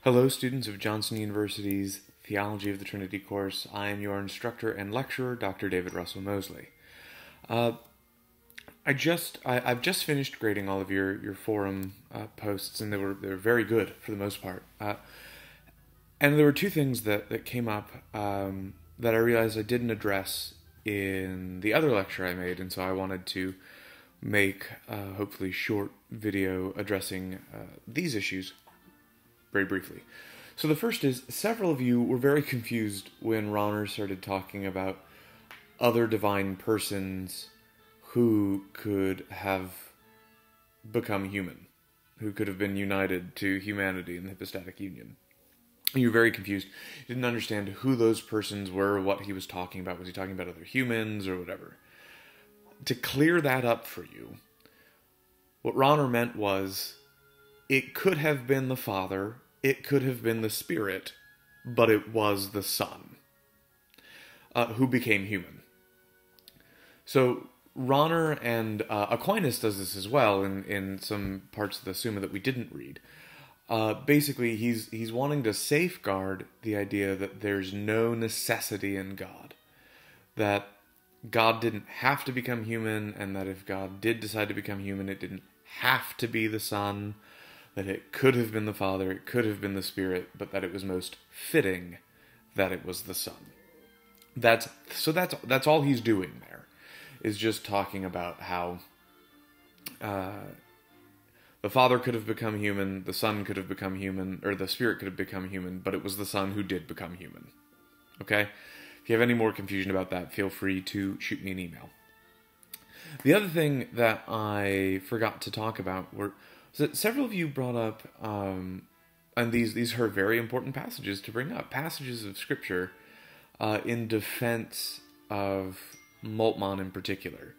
Hello, students of Johnson University's Theology of the Trinity course. I am your instructor and lecturer, Dr. David Russell Mosley. I've just finished grading all of your forum posts, and they were very good for the most part. And there were two things that came up that I realized I didn't address in the other lecture I made, and so I wanted to make hopefully short video addressing these issues very briefly. So the first is, several of you were very confused when Rahner started talking about other divine persons who could have become human, who could have been united to humanity in the hypostatic union. You were very confused. You didn't understand who those persons were, what he was talking about. Was he talking about other humans or whatever? To clear that up for you, what Rahner meant was, it could have been the Father, it could have been the Spirit, but it was the Son who became human. So Rahner and Aquinas does this as well in some parts of the Summa that we didn't read. Basically, he's wanting to safeguard the idea that there's no necessity in God, that God didn't have to become human, and that if God did decide to become human, it didn't have to be the Son, that it could have been the Father, it could have been the Spirit, but that it was most fitting that it was the Son. That's all he's doing there, is just talking about how the Father could have become human, the Son could have become human, or the Spirit could have become human, but it was the Son who did become human. Okay? If you have any more confusion about that, feel free to shoot me an email. The other thing that I forgot to talk about was that several of you brought up, and these are very important passages to bring up, passages of Scripture in defense of Moltmann in particular.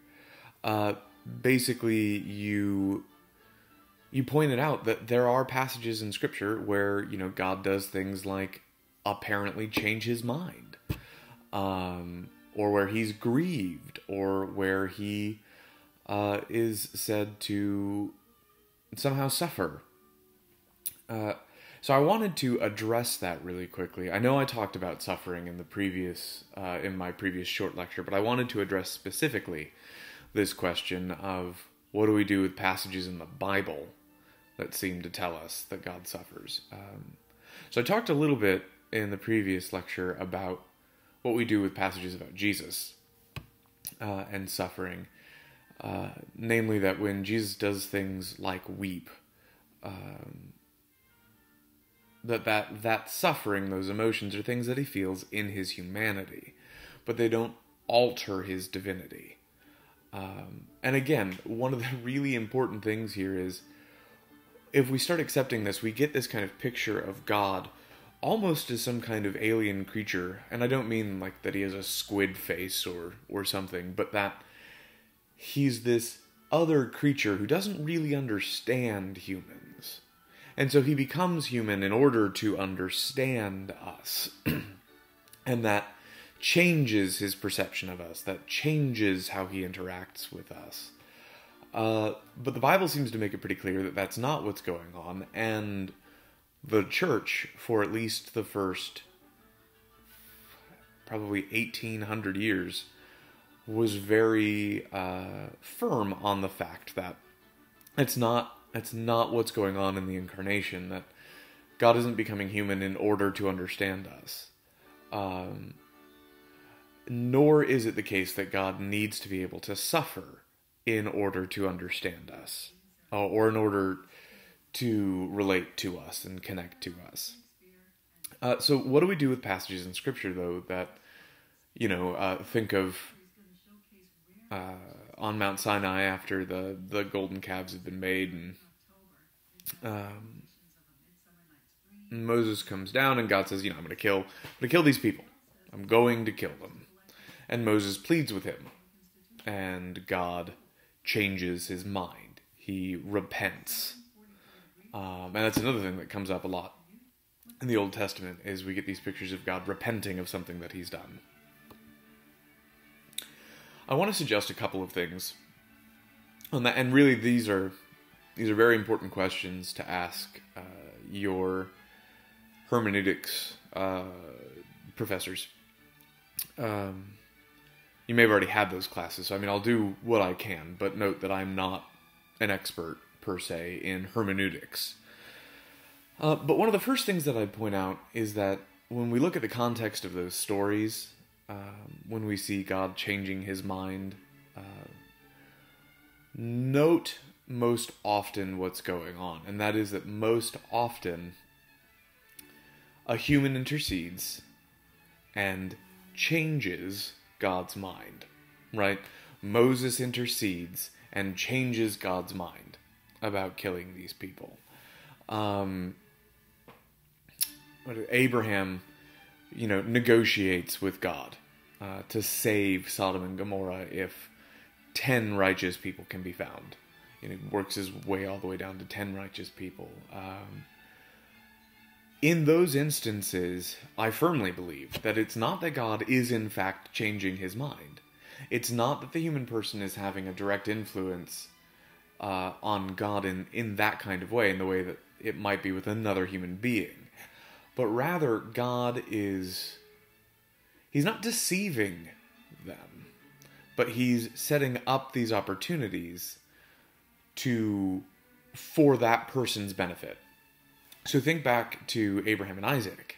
Basically, you pointed out that there are passages in Scripture where, God does things like apparently change his mind, or where he's grieved, or where he is said to somehow suffer. So I wanted to address that really quickly. I know I talked about suffering in my previous short lecture, but I wanted to address specifically this question of what do we do with passages in the Bible that seem to tell us that God suffers. So I talked a little bit in the previous lecture about what we do with passages about Jesus and suffering. Namely that when Jesus does things like weep, that suffering, those emotions, are things that he feels in his humanity, but they don't alter his divinity. And again, one of the really important things here is, if we start accepting this, we get this kind of picture of God almost as some kind of alien creature, and I don't mean like that he has a squid face or something, but that he's this other creature who doesn't really understand humans. And so he becomes human in order to understand us. And that changes his perception of us. That changes how he interacts with us. But the Bible seems to make it pretty clear that that's not what's going on. And the church, for at least the first probably 1800 years, was very firm on the fact that it's not what's going on in the incarnation, that God isn't becoming human in order to understand us. Nor is it the case that God needs to be able to suffer in order to understand us, or in order to relate to us and connect to us. So what do we do with passages in Scripture, though, that, think of on Mount Sinai after the golden calves had been made, and Moses comes down and God says, I'm going to kill these people. I'm going to kill them. And Moses pleads with him, and God changes his mind. He repents. And that's another thing that comes up a lot in the Old Testament, is we get these pictures of God repenting of something that he's done. I want to suggest a couple of things on that, and really these are very important questions to ask your hermeneutics professors. You may have already had those classes, so I mean, I'll do what I can, but note that I'm not an expert, per se, in hermeneutics. But one of the first things that I'd point out is that when we look at the context of those stories, when we see God changing his mind, note most often what's going on, and that is that most often a human intercedes and changes God's mind, right? Moses intercedes and changes God's mind about killing these people. Abraham, negotiates with God to save Sodom and Gomorrah if 10 righteous people can be found. Works his way all the way down to 10 righteous people. In those instances, I firmly believe that it's not that God is in fact changing his mind. It's not that the human person is having a direct influence on God in that kind of way, in the way that it might be with another human being. But rather, God he's not deceiving them, but he's setting up these opportunities for that person's benefit. So think back to Abraham and Isaac,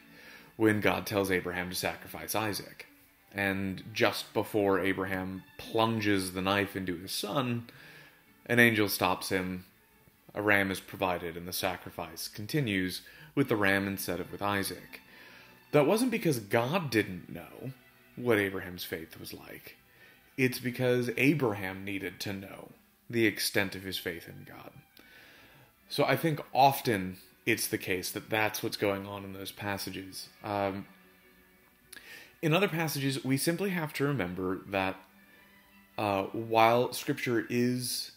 when God tells Abraham to sacrifice Isaac. And just before Abraham plunges the knife into his son, an angel stops him, a ram is provided, and the sacrifice continues with the ram instead of with Isaac. That wasn't because God didn't know what Abraham's faith was like. It's because Abraham needed to know the extent of his faith in God. So I think often it's the case that that's what's going on in those passages. In other passages, we simply have to remember that while Scripture has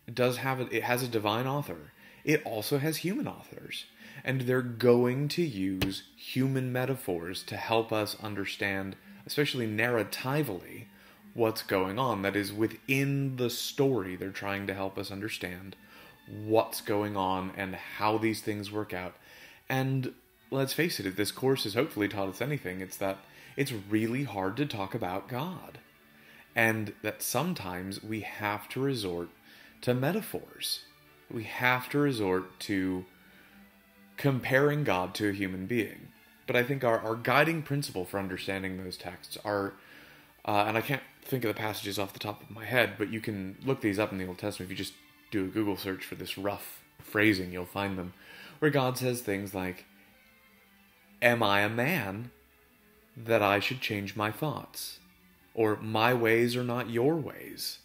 a divine author, it also has human authors. And they're going to use human metaphors to help us understand, especially narratively, what's going on. That is, within the story, they're trying to help us understand what's going on and how these things work out. And let's face it, if this course has hopefully taught us anything, it's that it's really hard to talk about God. And that sometimes we have to resort to metaphors. We have to resort to comparing God to a human being. But I think our guiding principle for understanding those texts are, and I can't think of the passages off the top of my head, but you can look these up in the Old Testament. If you just do a Google search for this rough phrasing, you'll find them, where God says things like, "Am I a man that I should change my thoughts?" Or, "My ways are not your ways."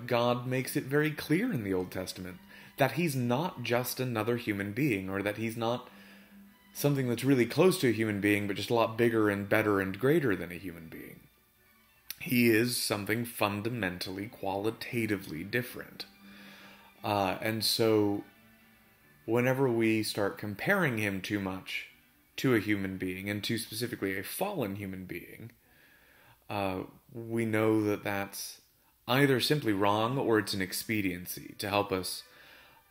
God makes it very clear in the Old Testament that he's not just another human being, or that he's not something that's really close to a human being, but just a lot bigger and better and greater than a human being. He is something fundamentally, qualitatively different. And so, whenever we start comparing him too much to a human being, and to specifically a fallen human being, we know that that's either simply wrong, or it's an expediency to help us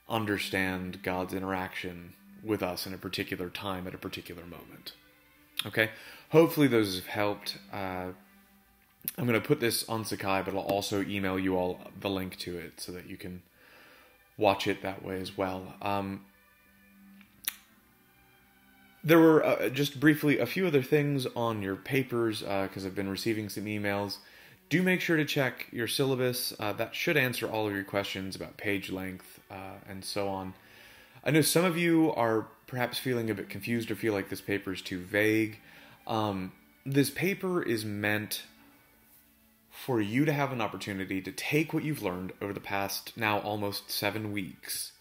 understand God's interaction with us in a particular time at a particular moment. Okay? Hopefully those have helped. I'm going to put this on Sakai, but I'll also email you all the link to it so that you can watch it that way as well. There were, just briefly, a few other things on your papers, because I've been receiving some emails. Do make sure to check your syllabus. That should answer all of your questions about page length and so on. I know some of you are perhaps feeling a bit confused or feel like this paper is too vague. This paper is meant for you to have an opportunity to take what you've learned over the past now almost 7 weeks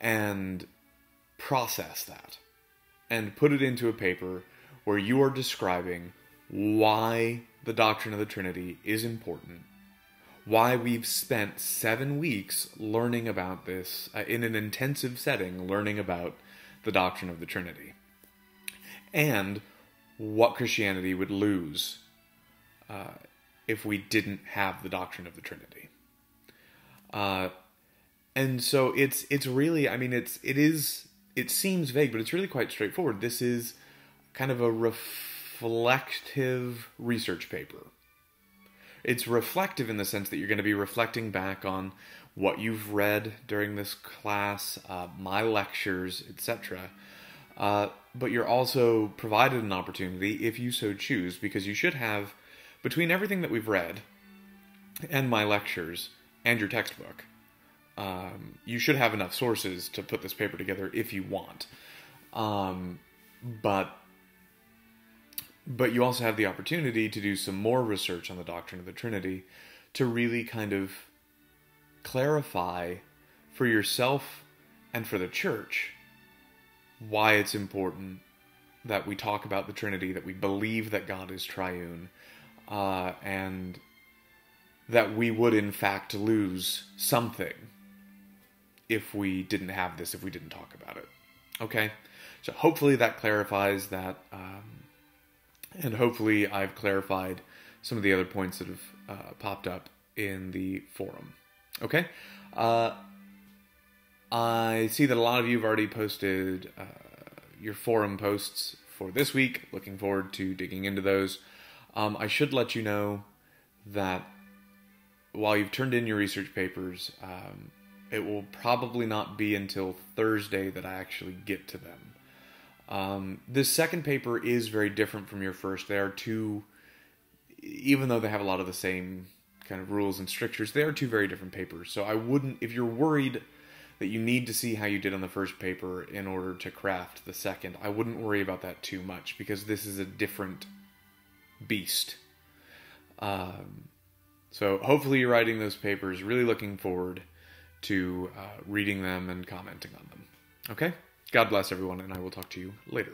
and process that and put it into a paper where you are describing why the doctrine of the Trinity is important, why we've spent 7 weeks learning about this in an intensive setting, learning about the doctrine of the Trinity, and what Christianity would lose if we didn't have the doctrine of the Trinity. And so it's really, it is it seems vague, but it's really quite straightforward. This is kind of a reflective research paper. It's reflective in the sense that you're going to be reflecting back on what you've read during this class, my lectures, etc. But you're also provided an opportunity, if you so choose, because you should have, between everything that we've read, and my lectures, and your textbook, you should have enough sources to put this paper together if you want. But you also have the opportunity to do some more research on the doctrine of the Trinity to really kind of clarify for yourself and for the church why it's important that we talk about the Trinity, that we believe that God is triune, and that we would in fact lose something if we didn't have this, if we didn't talk about it. Okay? So hopefully that clarifies that, and hopefully I've clarified some of the other points that have popped up in the forum. Okay? I see that a lot of you have already posted your forum posts for this week. Looking forward to digging into those. I should let you know that while you've turned in your research papers, it will probably not be until Thursday that I actually get to them. This second paper is very different from your first. They are two, even though they have a lot of the same kind of rules and strictures, they are two very different papers. So I wouldn't, if you're worried that you need to see how you did on the first paper in order to craft the second, I wouldn't worry about that too much, because this is a different beast. So hopefully you're writing those papers, really looking forward to reading them and commenting on them. Okay? God bless everyone, and I will talk to you later.